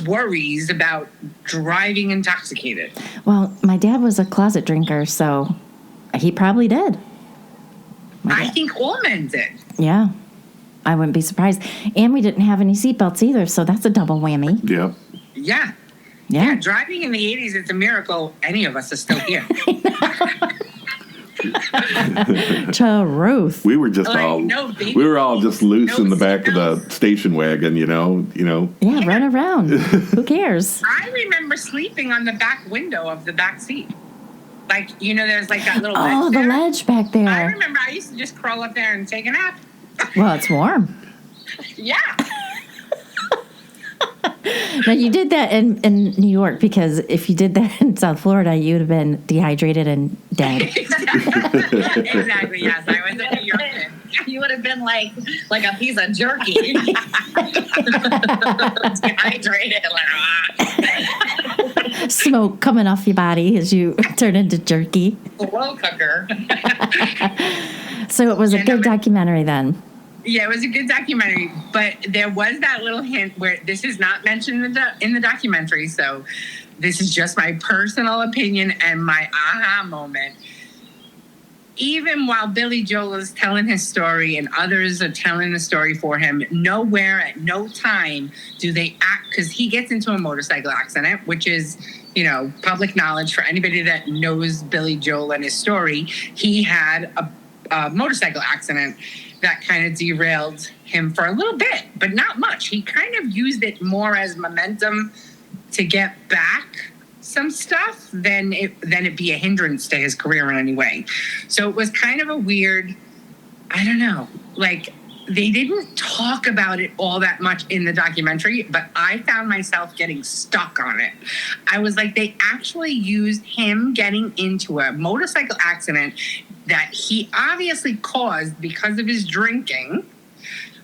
worries about driving intoxicated. Well, my dad was a closet drinker, so he probably did. I think all men did. Yeah. I wouldn't be surprised. And we didn't have any seatbelts either, so that's a double whammy. Yep. Yeah. Yeah. Driving in the 80s, it's a miracle any of us are still here. Truth. We were just we were all just loose in the back of the station wagon, you know. Yeah, run around. Who cares? I remember sleeping on the back window of the back seat. Like, there's like that little ledge Oh, the there. ledge back there. I remember I used to just crawl up there and take a nap. Well, it's warm. Yeah. Now, you did that in New York, because if you did that in South Florida, you would have been dehydrated and dead. Exactly, yes. I was a New Yorker. You would have been like a piece of jerky. Dehydrated. Smoke coming off your body as you turn into jerky. Slow cooker. So it was a good documentary then. Yeah, it was a good documentary, but there was that little hint where this is not mentioned in the documentary, so this is just my personal opinion and my aha moment. Even while Billy Joel is telling his story and others are telling the story for him, nowhere at no time do they act, because he gets into a motorcycle accident, which is, public knowledge for anybody that knows Billy Joel and his story. He had a motorcycle accident that kind of derailed him for a little bit, but not much. He kind of used it more as momentum to get back some stuff than it be a hindrance to his career in any way. So it was kind of a weird, I don't know, like they didn't talk about it all that much in the documentary, but I found myself getting stuck on it. I was like, they actually used him getting into a motorcycle accident that he obviously caused because of his drinking,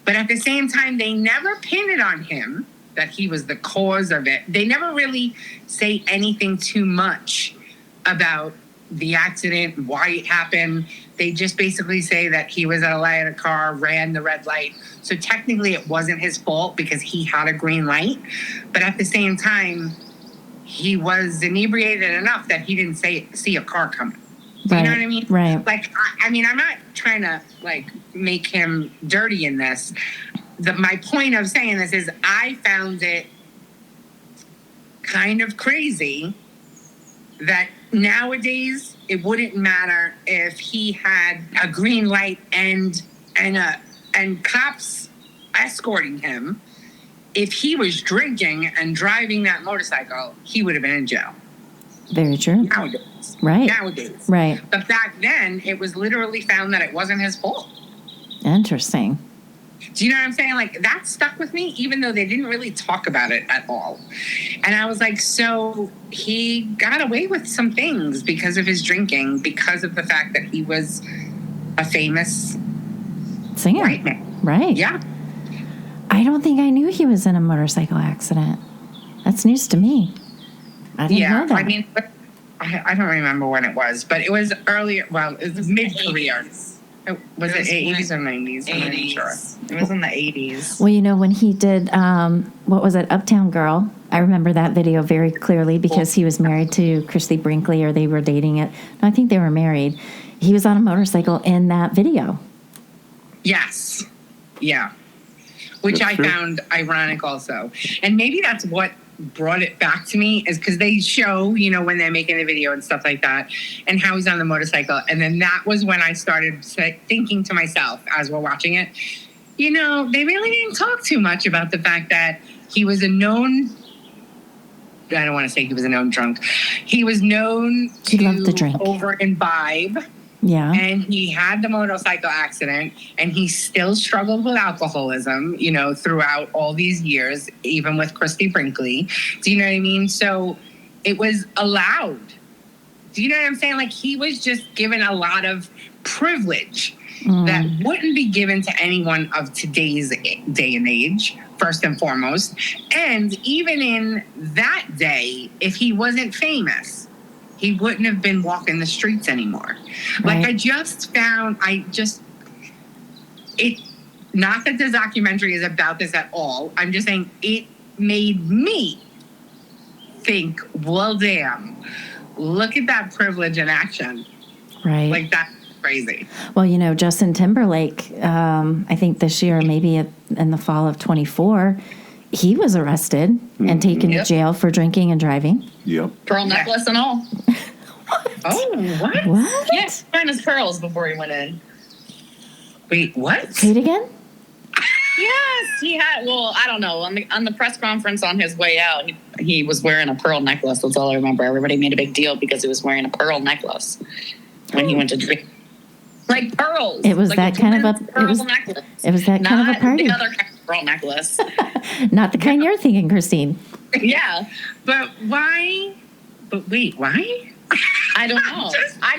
but at the same time, they never pinned it on him that he was the cause of it. They never really say anything too much about the accident, why it happened. They just basically say that he was at a light in a car, ran the red light. So technically it wasn't his fault because he had a green light. But at the same time, he was inebriated enough that he didn't see a car coming. Do you know what I mean? Right. Like, I mean, I'm not trying to, make him dirty in this. My point of saying this is I found it kind of crazy that nowadays it wouldn't matter if he had a green light and cops escorting him. If he was drinking and driving that motorcycle, he would have been in jail. Very true. Nowadays. Right. Nowadays. Right. But back then, it was literally found that it wasn't his fault. Interesting. Do you know what I'm saying? Like, that stuck with me, even though they didn't really talk about it at all. And I was like, so he got away with some things because of his drinking, because of the fact that he was a famous singer. White man. Right. Yeah. I don't think I knew he was in a motorcycle accident. That's news to me. I didn't know that. I mean, I don't remember when it was, but it was earlier. Well, it was mid-career. Was it 80s or 90s? 80s. I'm not sure. It was in the 80s. Well, when he did, what was it, Uptown Girl? I remember that video very clearly because he was married to Christy Brinkley, or they were dating it. No, I think they were married. He was on a motorcycle in that video. Yes. Yeah. Which That's I true. found ironic also. And maybe that's what brought it back to me, is because they show, when they're making the video and stuff like that, and how he's on the motorcycle. And then that was when I started thinking to myself as we're watching it, they really didn't talk too much about the fact that he was a known, I don't want to say he was a known drunk. He was known He loved to drink. over imbibe. Yeah. And he had the motorcycle accident, and he still struggled with alcoholism, throughout all these years, even with Christy Brinkley. Do you know what I mean? So it was allowed. Do you know what I'm saying? Like, he was just given a lot of privilege that wouldn't be given to anyone of today's day and age, first and foremost. And even in that day, if he wasn't famous, he wouldn't have been walking the streets anymore. Right. Like, not that this documentary is about this at all. I'm just saying it made me think, well, damn, look at that privilege in action. Right. Like, crazy. Well, Justin Timberlake, I think this year, maybe in the fall of 24, he was arrested and taken to jail for drinking and driving. Yep. Pearl necklace and all. Oh, what? What? Yeah, find his pearls before he went in. Wait, what? Say it again? Yes, he had. Well, I don't know. On the press conference on his way out, he was wearing a pearl necklace. That's all I remember. Everybody made a big deal because he was wearing a pearl necklace when he went to drink. Like pearls. It was like that kind of a necklace. It was that kind of a party. Not the other kind of pearl necklace. Not the kind you're thinking, Christine. Yeah, But why? But wait, why? I don't know.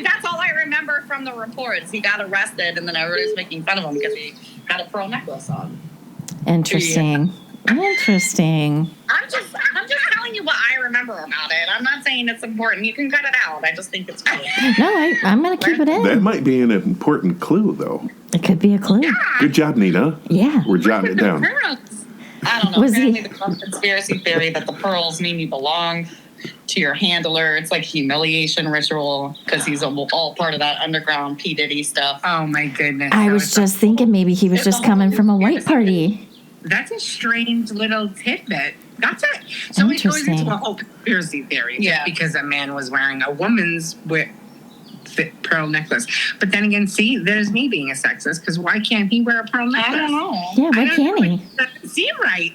That's all I remember from the reports. He got arrested, and then everybody was making fun of him because he had a pearl necklace on. Interesting. Interesting. I'm just telling you what I remember about it. I'm not saying it's important. You can cut it out. I just think it's funny. No, I'm going to keep it That in. might be an important clue, though. It could be a clue. Good job, Nina. Yeah. We're jotting it down. I don't know. Was he- Apparently, the conspiracy theory that the pearls mean you belong to your handler. It's like humiliation ritual because he's all part of that underground P. Diddy stuff. Oh my goodness. I That was just thinking maybe he was It's just a whole coming from a white conspiracy. party. That's a strange little tidbit. That's it. So it goes Interesting. into a whole conspiracy theory. Yeah. Just because a man was wearing a woman's pearl necklace. But then again, see, there's me being a sexist because why can't he wear a pearl necklace? I don't know. Yeah, I why don't can't know. he? It doesn't seem right.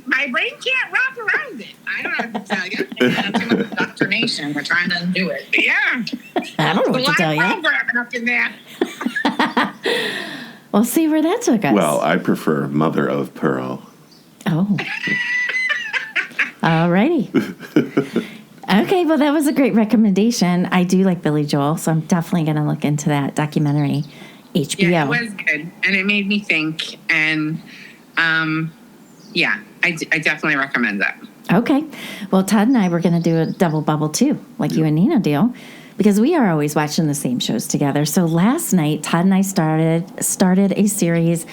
My brain can't wrap around it. I don't know what to tell you. Yeah, too much indoctrination. We're trying to undo it. Yeah. I don't know A what to lot tell of you. programming up in there. We'll see where that took us. Well, I prefer mother of pearl. Oh. Alrighty. Okay, well, that was a great recommendation. I do like Billy Joel, so I'm definitely going to look into that documentary. HBO. Yeah, it was good. And it made me think. And yeah, I definitely recommend that. Okay. Well, Todd and I were going to do a double bubble too, like you and Nina do, because we are always watching the same shows together. So last night, Todd and I started a series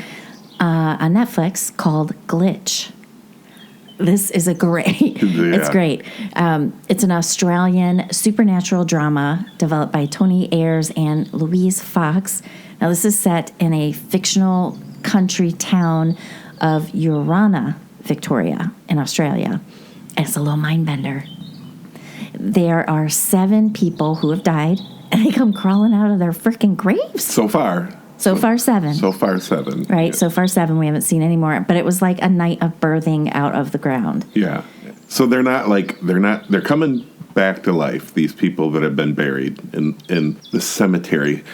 on Netflix called Glitch. This is a great, it's great. It's an Australian supernatural drama developed by Tony Ayers and Louise Fox. Now, this is set in a fictional country town of Urana, Victoria, in Australia. And it's a little mind bender. There are 7 people who have died, and they come crawling out of their freaking graves. So far. So far, 7. So far, 7. Right, Yeah. so far 7. We haven't seen any more, but it was like a night of birthing out of the ground. Yeah. So they're coming back to life, these people that have been buried in the cemetery.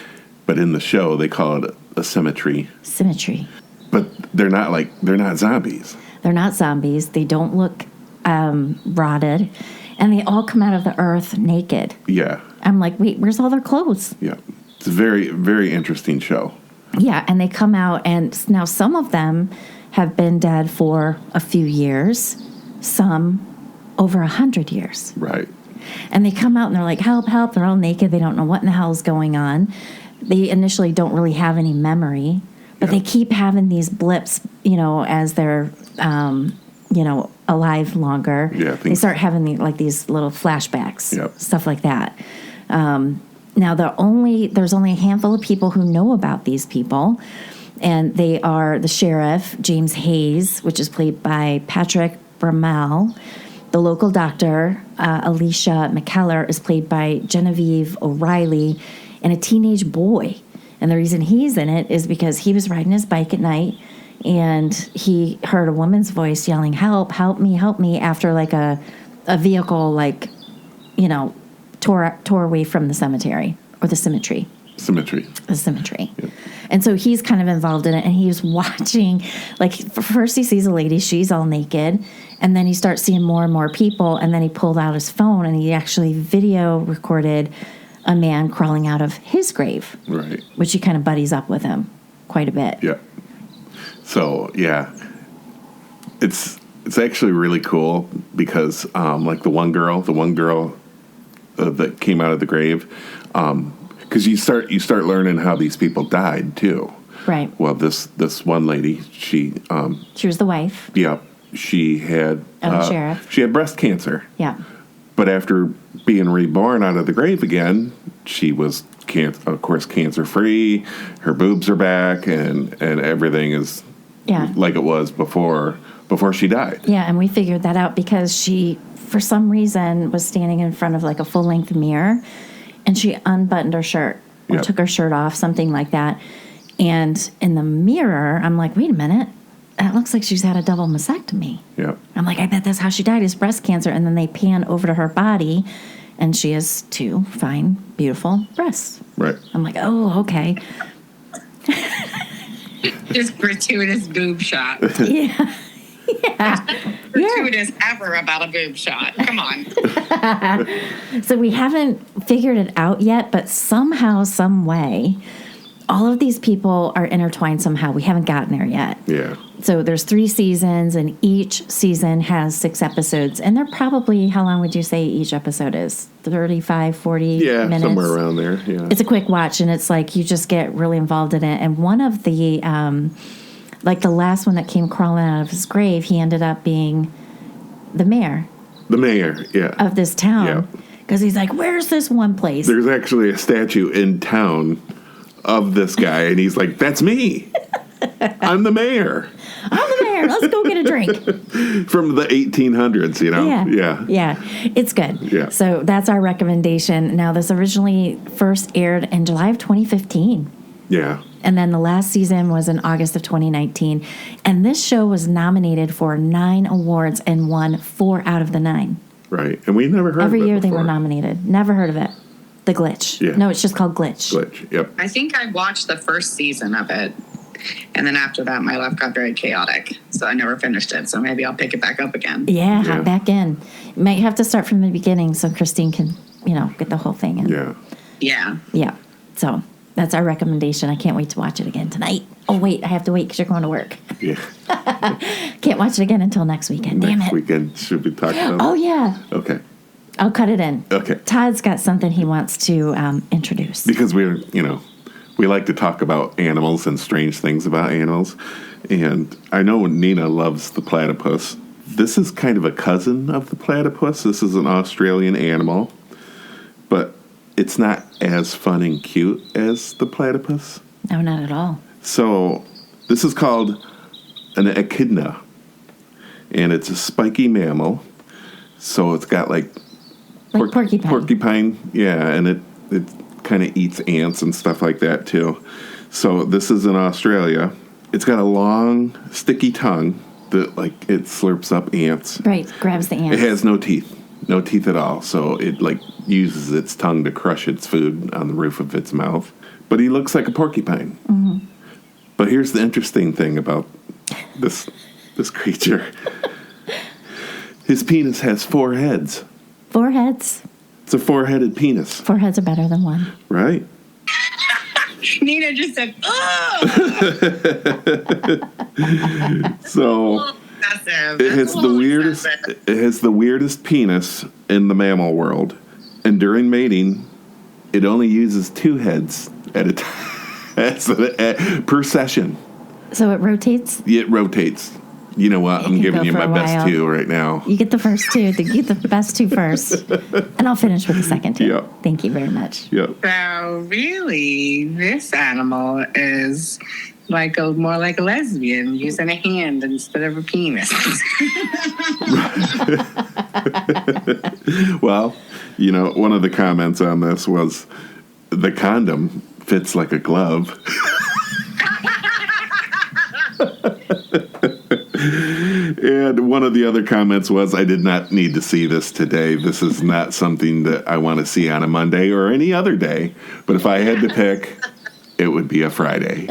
But in the show, they call it a cemetery. Symmetry. But they're not zombies. They're not zombies. They don't look rotted. And they all come out of the earth naked. Yeah. I'm like, wait, where's all their clothes? Yeah. It's a very, very interesting show. Yeah, and they come out, and now some of them have been dead for a few years, some over 100 years. Right. And they come out and they're like, help, help. They're all naked. They don't know what in the hell is going on. They initially don't really have any memory, but they keep having these blips, as they're, alive longer. Yeah, they start having these little flashbacks, stuff like that. Now, there's only a handful of people who know about these people, and they are the sheriff, James Hayes, which is played by Patrick Bramall. The local doctor, Alicia McKellar, is played by Genevieve O'Reilly, and a teenage boy. And the reason he's in it is because he was riding his bike at night, and he heard a woman's voice yelling, help, help me, after like a vehicle, tore away from the cemetery, or the symmetry. The symmetry. Yep. And so he's kind of involved in it, and he's watching, first he sees a lady, she's all naked, and then he starts seeing more and more people, and then he pulled out his phone, and he actually video recorded a man crawling out of his grave. Right. Which he kind of buddies up with him quite a bit. Yeah. So, yeah. It's actually really cool because, the one girl that came out of the grave, because you start learning how these people died too. Right. Well, this one lady, she was the wife. Yeah, she had Of the sheriff. She had breast cancer. Yeah. But after being reborn out of the grave again, she was of course, cancer-free. Her boobs are back, and everything is like it was before she died. Yeah, and we figured that out because she, for some reason, was standing in front of like a full-length mirror, and she unbuttoned her shirt or took her shirt off, something like that. And in the mirror, I'm like, wait a minute. It looks like she's had a double mastectomy. Yeah. I'm like, I bet that's how she died, is breast cancer. And then they pan over to her body, and she has 2 fine, beautiful breasts. Right. I'm like, oh, okay. Just gratuitous boob shot. Yeah. Gratuitous ever about a boob shot. Come on. So we haven't figured it out yet, but somehow, some way, all of these people are intertwined somehow. We haven't gotten there yet. Yeah. So there's 3 seasons, and each season has 6 episodes. And they're probably, how long would you say each episode is? 35, 40 minutes? Yeah, somewhere around there, yeah. It's a quick watch, and it's like you just get really involved in it. And one of the, like the last one that came crawling out of his grave, he ended up being the mayor. The mayor, yeah. Of this town. Yeah. Because he's like, where's this one place? There's actually a statue in town of this guy, and he's like, that's me. I'm the mayor. I'm the mayor. Let's go get a drink. From the 1800s, you know? Yeah. It's good. Yeah. So that's our recommendation. Now, this originally first aired in July of 2015. Yeah. And then the last season was in August of 2019. And this show was nominated for 9 awards and won 4 out of the 9. Right. And we never heard Every of it year they before. were nominated. Never heard of it. The Glitch. Yeah. No, it's just called Glitch. Glitch, yep. I think I watched the first season of it. And then after that, my life got very chaotic. So I never finished it. So maybe I'll pick it back up again. Yeah, Yeah. hop back in. You might have to start from the beginning so Christine can, get the whole thing in. Yeah. Yeah. Yeah. So that's our recommendation. I can't wait to watch it again tonight. Oh, wait. I have to wait because you're going to work. Yeah. Can't watch it again until next weekend. Damn Next it. weekend, should we talk about Oh, yeah. Okay. I'll cut it in. Okay. Todd's got something he wants to introduce. Because we like to talk about animals and strange things about animals. And I know Nina loves the platypus. This is kind of a cousin of the platypus. This is an Australian animal. But it's not as fun and cute as the platypus. No, not at all. So this is called an echidna. And it's a spiky mammal. So it's got like porcupine. Porcupine, yeah, and it kind of eats ants and stuff like that too. So this is in Australia. It's got a long, sticky tongue that it slurps up ants. Right, grabs the ants. It has no teeth at all. So it uses its tongue to crush its food on the roof of its mouth. But he looks like a porcupine. Mm-hmm. But here's the interesting thing about this creature. His penis has 4 heads. 4 heads. It's a 4-headed penis. 4 heads are better than 1. Right? Nina just said, oh! So it has the weirdest penis in the mammal world. And during mating, it only uses 2 heads at a time per session. So it rotates? It rotates. You know what? I'm giving you my best 2 right now. You get the first 2. You get the best 2 first. And I'll finish with the second 2. Yep. Thank you very much. Yep. So really, this animal is more like a lesbian using a hand instead of a penis. Well, one of the comments on this was the condom fits like a glove. And one of the other comments was, I did not need to see this today. This is not something that I want to see on a Monday or any other day. But if I had to pick, it would be a Friday.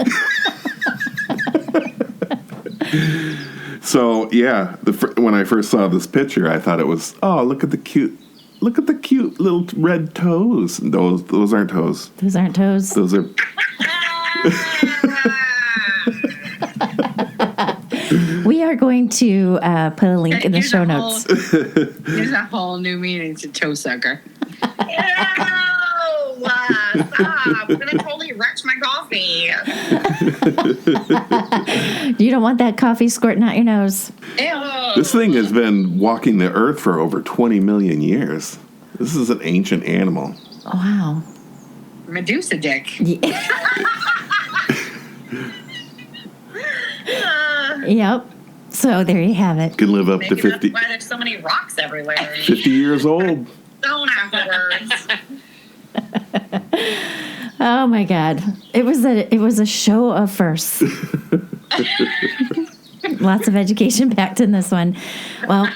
So, yeah, when I first saw this picture, I thought it was, look at the cute little red toes. Those aren't toes. Those aren't toes. Those are... We are going to put a link in the show notes. There's a whole new meaning to toe sucker. Stop. I'm going to totally wreck my coffee. You don't want that coffee squirting out your nose. Ew. This thing has been walking the earth for over 20 million years. This is an ancient animal. Oh, wow. Medusa dick. Yep. So there you have it. Can live up to Maybe 50, that's why there's so many rocks everywhere. 50 years old. Stone afterwards. Oh my God. It was a show of firsts. Lots of education packed in this one. Well,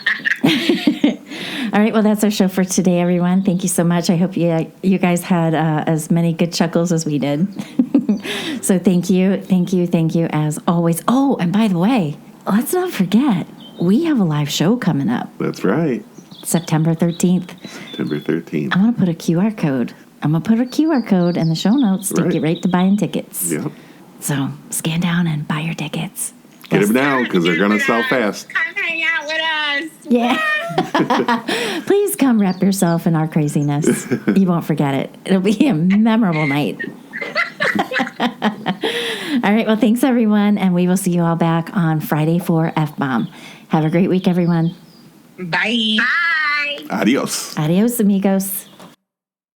all right. Well, that's our show for today, everyone. Thank you so much. I hope you guys had as many good chuckles as we did. So thank you as always. Oh, and by the way, let's not forget, we have a live show coming up. That's right. September 13th. September 13th. I'm going to put a QR code. I'm going to put a QR code in the show notes to get right to buying tickets. Yep. So scan down and buy your tickets. Get them now because they're going to sell fast. Come hang out with us. Yeah. Please come wrap yourself in our craziness. You won't forget it. It'll be a memorable night. All right. Well, thanks, everyone. And we will see you all back on Friday for F-Bomb. Have a great week, everyone. Bye. Bye. Adios. Adios, amigos.